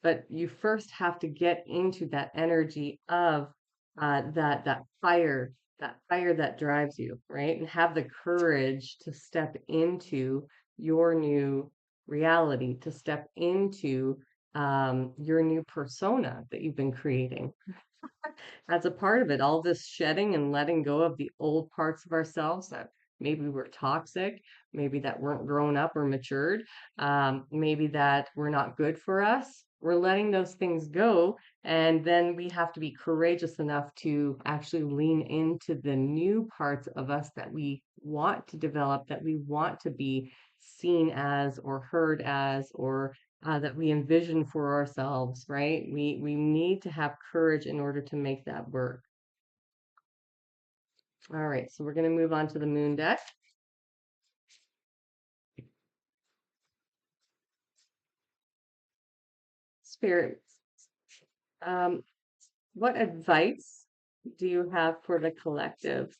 but you first have to get into that energy of that fire that drives you, right? And have the courage to step into your new reality, to step into your new persona that you've been creating as a part of it, all this shedding and letting go of the old parts of ourselves that maybe were toxic, maybe that weren't grown up or matured, maybe that were not good for us. We're letting those things go. And then we have to be courageous enough to actually lean into the new parts of us that we want to develop, that we want to be seen as or heard as or that we envision for ourselves, right? We need to have courage in order to make that work. All right, so we're going to move on to the moon deck. Spirits, um, what advice do you have for the collective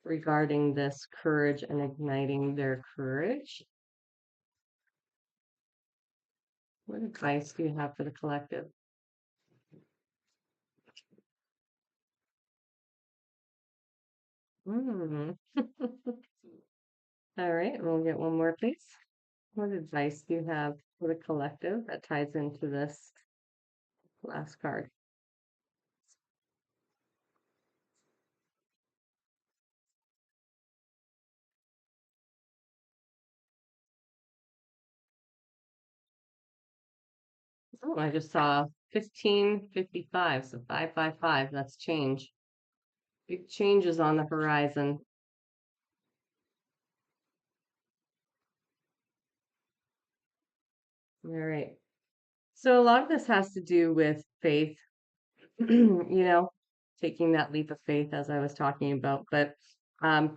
regarding this courage and igniting their courage? What advice do you have for the collective? Mm. All right, we'll get one more, please. What advice do you have for the collective that ties into this last card? Oh, I just saw 1555, so 555. That's change. Big changes on the horizon. All right. So a lot of this has to do with faith, taking that leap of faith as I was talking about, but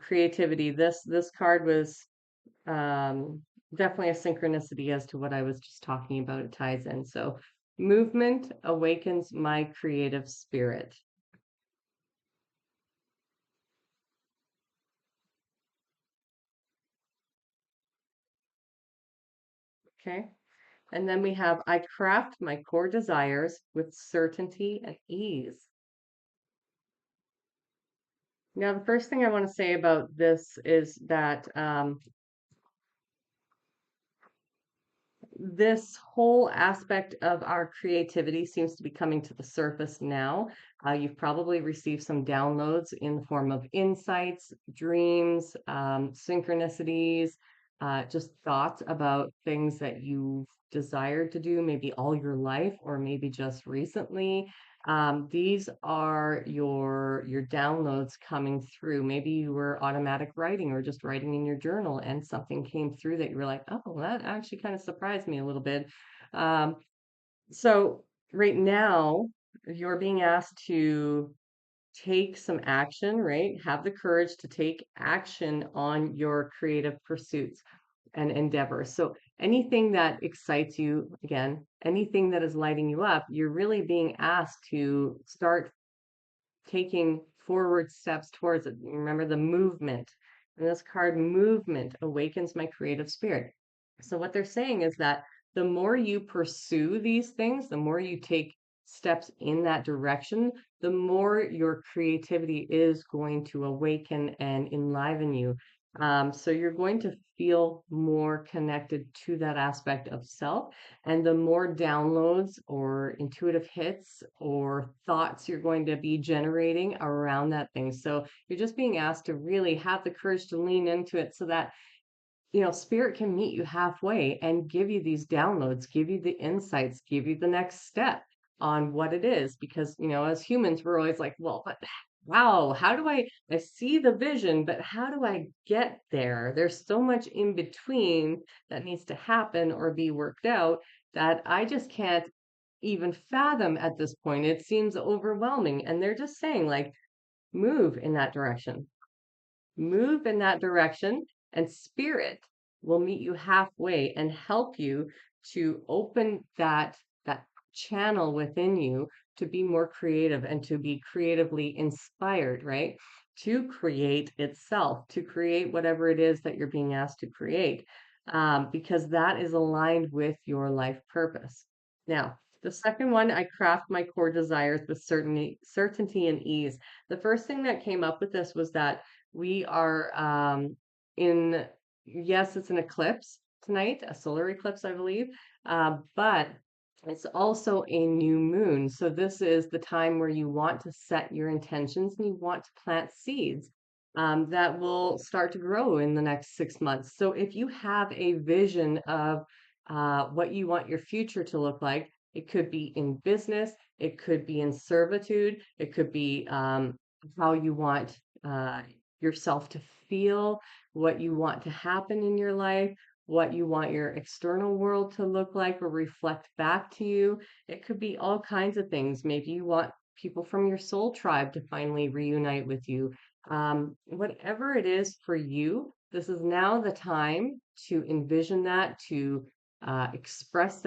creativity. This card was um, definitely a synchronicity as to what I was just talking about. It ties in. So movement awakens my creative spirit. Okay. And then we have, I craft my core desires with certainty and ease. Now, the first thing I want to say about this is that this whole aspect of our creativity seems to be coming to the surface now. You've probably received some downloads in the form of insights, dreams, synchronicities, just thoughts about things that you've desired to do, maybe all your life or maybe just recently. These are your downloads coming through. Maybe you were automatic writing or just writing in your journal and something came through that you were like, oh, that actually kind of surprised me a little bit. Um, so right now, you're being asked to take some action, right? Have the courage to take action on your creative pursuits and endeavors. So anything that excites you, again, anything that is lighting you up, you're really being asked to start taking forward steps towards it. Remember the movement. And this card, movement, awakens my creative spirit. So, what they're saying is that the more you pursue these things, the more you take steps in that direction, the more your creativity is going to awaken and enliven you. So, you're going to feel more connected to that aspect of self. And the more downloads or intuitive hits or thoughts you're going to be generating around that thing. So you're just being asked to really have the courage to lean into it so that, spirit can meet you halfway and give you these downloads, give you the insights, give you the next step on what it is. Because, as humans, we're always like, well, but wow, how do I see the vision, but how do I get there? There's so much in between that needs to happen or be worked out that I just can't even fathom at this point. It seems overwhelming. And they're just saying, like, move in that direction, move in that direction, and spirit will meet you halfway and help you to open that channel within you to be more creative and to be creatively inspired, right? To create itself, to create whatever it is that you're being asked to create, because that is aligned with your life purpose. Now, The second one, I craft my core desires with certainty and ease. The first thing that came up with this was that we are in, yes, it's an eclipse tonight, a solar eclipse, I believe, but it's also a new moon. So this is the time where you want to set your intentions and you want to plant seeds that will start to grow in the next 6 months. So if you have a vision of what you want your future to look like, it could be in business, it could be in servitude, it could be how you want yourself to feel, what you want to happen in your life, what you want your external world to look like or reflect back to you. It could be all kinds of things. Maybe you want people from your soul tribe to finally reunite with you. Whatever it is for you, this is now the time to envision that, to express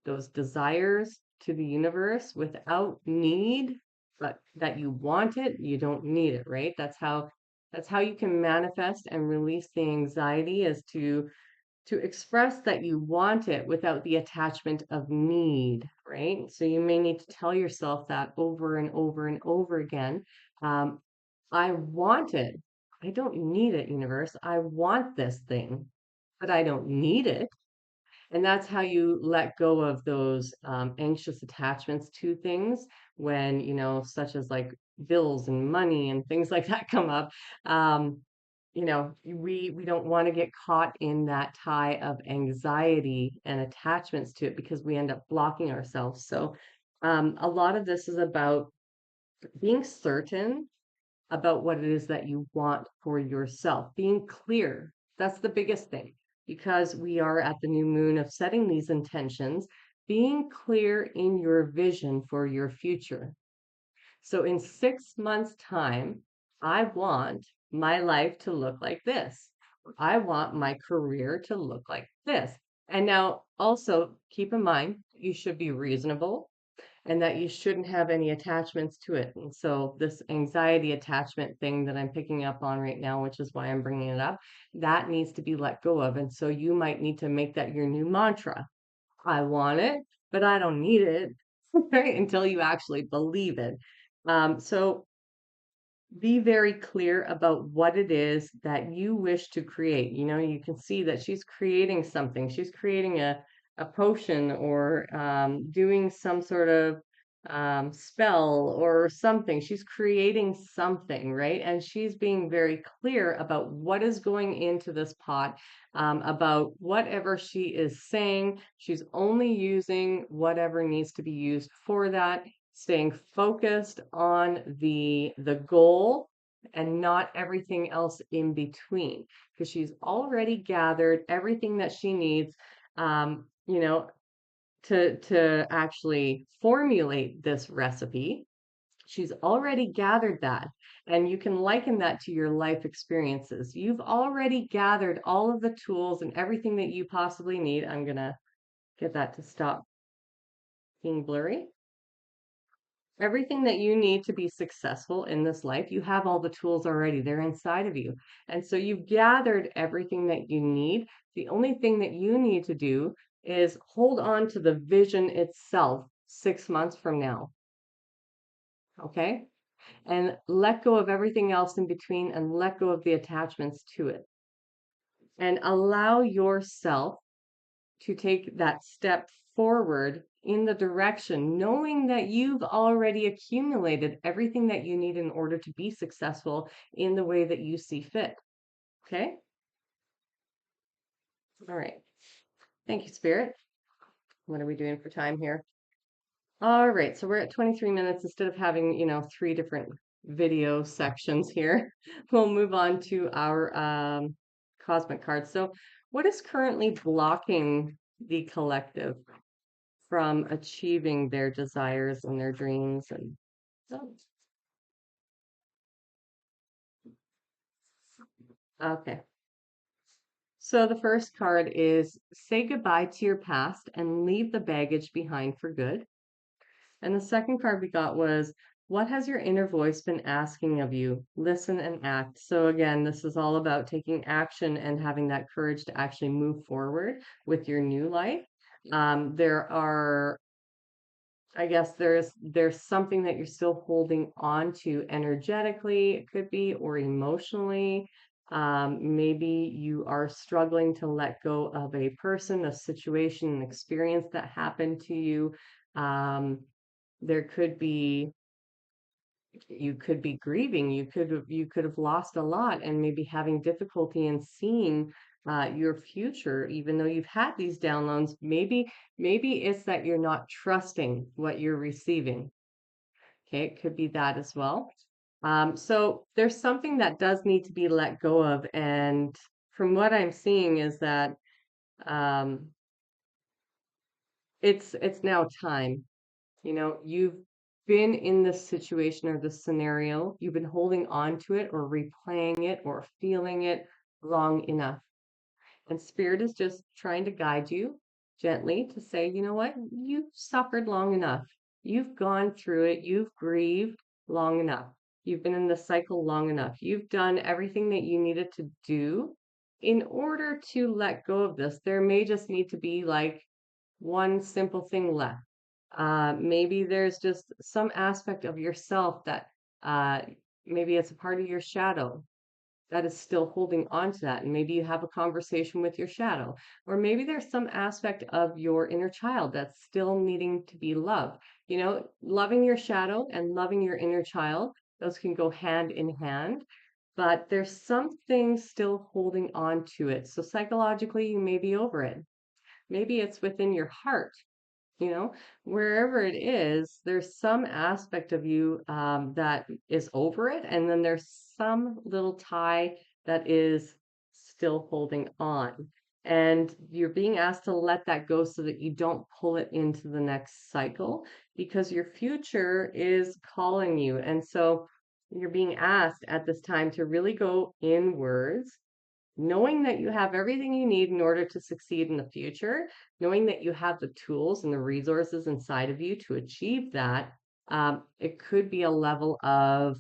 those desires to the universe without need, but that you want it, you don't need it, right? That's how you can manifest and release the anxiety, is to express that you want it without the attachment of need, right? So you may need to tell yourself that over and over and over again. Um, I want it. I don't need it, universe. I want this thing, but I don't need it. And that's how you let go of those anxious attachments to things when, such as like bills and money and things like that come up. Um, we don't want to get caught in that tie of anxiety and attachments to it because we end up blocking ourselves. So a lot of this is about being certain about what it is that you want for yourself, being clear. That's the biggest thing because we are at the new moon of setting these intentions, being clear in your vision for your future. So in 6 months' time, I want my life to look like this. I want my career to look like this. And now also keep in mind, you should be reasonable and that you shouldn't have any attachments to it. And so this anxiety attachment thing that I'm picking up on right now, which is why I'm bringing it up, that needs to be let go of. And so you might need to make that your new mantra. I want it, but I don't need it, right? Until you actually believe it. So be very clear about what it is that you wish to create. You can see that she's creating something. She's creating a potion or doing some sort of spell or something. She's creating something, right? And she's being very clear about what is going into this pot, about whatever she is saying. She's only using whatever needs to be used for that, staying focused on the goal and not everything else in between, because she's already gathered everything that she needs, um, you know to actually formulate this recipe. She's already gathered that, and you can liken that to your life experiences. You've already gathered all of the tools and everything that you possibly need. I'm gonna get that to stop being blurry. Everything that you need to be successful in this life, you have all the tools already. They're inside of you. And so you've gathered everything that you need. The only thing that you need to do is hold on to the vision itself 6 months from now. Okay? And let go of everything else in between and let go of the attachments to it. And allow yourself to take that step forward in the direction, knowing that you've already accumulated everything that you need in order to be successful in the way that you see fit. Okay? All right. Thank you, Spirit. What are we doing for time here? All right. So we're at 23 minutes instead of having, 3 different video sections here. We'll move on to our cosmic cards. So, what is currently blocking the collective from achieving their desires and their dreams? And oh, okay. So the first card is say goodbye to your past and leave the baggage behind for good. And the second card we got was what has your inner voice been asking of you? Listen and act. So again, this is all about taking action and having that courage to actually move forward with your new life. There are I guess there's something that you're still holding on to energetically, it could be, or emotionally. Maybe you are struggling to let go of a person, a situation, an experience that happened to you. Um, there could be you could be grieving. You could have lost a lot and maybe having difficulty in seeing your future, even though you've had these downloads. Maybe it's that you're not trusting what you're receiving. Okay, it could be that as well. So there's something that does need to be let go of, and from what I'm seeing is that um, it's now time. You know, you've been in this situation or this scenario, you've been holding on to it or replaying it or feeling it long enough. And Spirit is just trying to guide you gently to say, you know what? You've suffered long enough. You've gone through it. You've grieved long enough. You've been in the cycle long enough. You've done everything that you needed to do in order to let go of this. There may just need to be like one simple thing left. Maybe there's just some aspect of yourself that uh, maybe it's a part of your shadow that is still holding on to that. And maybe you have a conversation with your shadow, or maybe there's some aspect of your inner child that's still needing to be loved. You know, loving your shadow and loving your inner child, those can go hand in hand. But there's something still holding on to it. So psychologically, you may be over it. Maybe it's within your heart, you know, wherever it is, there's some aspect of you that is over it, and then there's some little tie that is still holding on. And you're being asked to let that go so that you don't pull it into the next cycle because your future is calling you. And so you're being asked at this time to really go inwards, knowing that you have everything you need in order to succeed in the future, knowing that you have the tools and the resources inside of you to achieve that. It could be a level of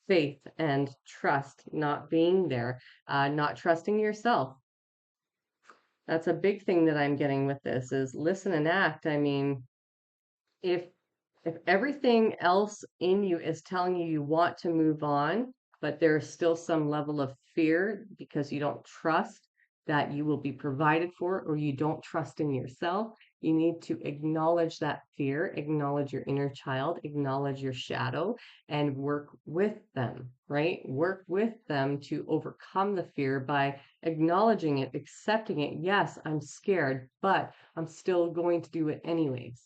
faith and trust not being there, not trusting yourself. That's a big thing that I'm getting with this is listen and act. I mean, if if everything else in you is telling you you want to move on, but there's still some level of fear because you don't trust that you will be provided for or you don't trust in yourself, you need to acknowledge that fear, acknowledge your inner child, acknowledge your shadow, and work with them, right? Work with them to overcome the fear by acknowledging it, accepting it. Yes, I'm scared, but I'm still going to do it anyways,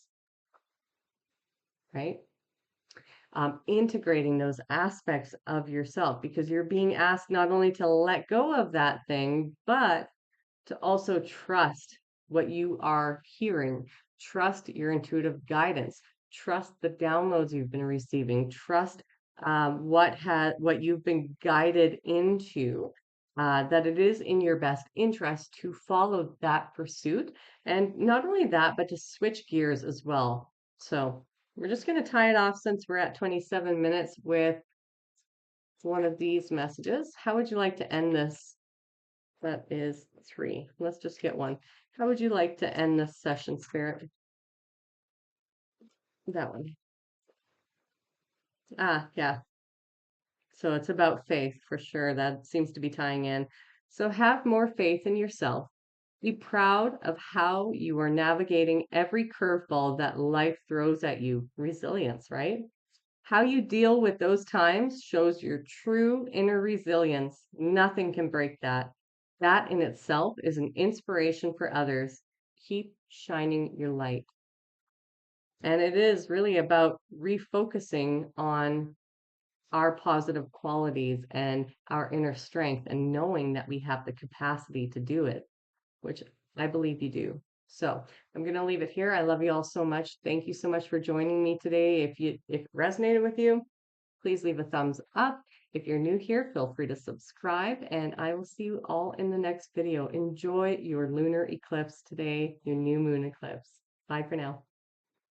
right? Integrating those aspects of yourself because you're being asked not only to let go of that thing, but to also trust what you are hearing, trust your intuitive guidance, trust the downloads you've been receiving, trust what you've been guided into. That it is in your best interest to follow that pursuit. And not only that, but to switch gears as well. So we're just going to tie it off since we're at 27 minutes with one of these messages. How would you like to end this? That is 3. Let's just get one. How would you like to end this session, Spirit? That one. Ah, yeah. So it's about faith for sure. That seems to be tying in. So have more faith in yourself. Be proud of how you are navigating every curveball that life throws at you. Resilience, right? How you deal with those times shows your true inner resilience. Nothing can break that. That in itself is an inspiration for others. Keep shining your light. And it is really about refocusing on our positive qualities and our inner strength and knowing that we have the capacity to do it, which I believe you do. So I'm going to leave it here. I love you all so much. Thank you so much for joining me today. If it resonated with you, please leave a thumbs up. If you're new here, feel free to subscribe, and I will see you all in the next video. Enjoy your lunar eclipse today, your new moon eclipse. Bye for now.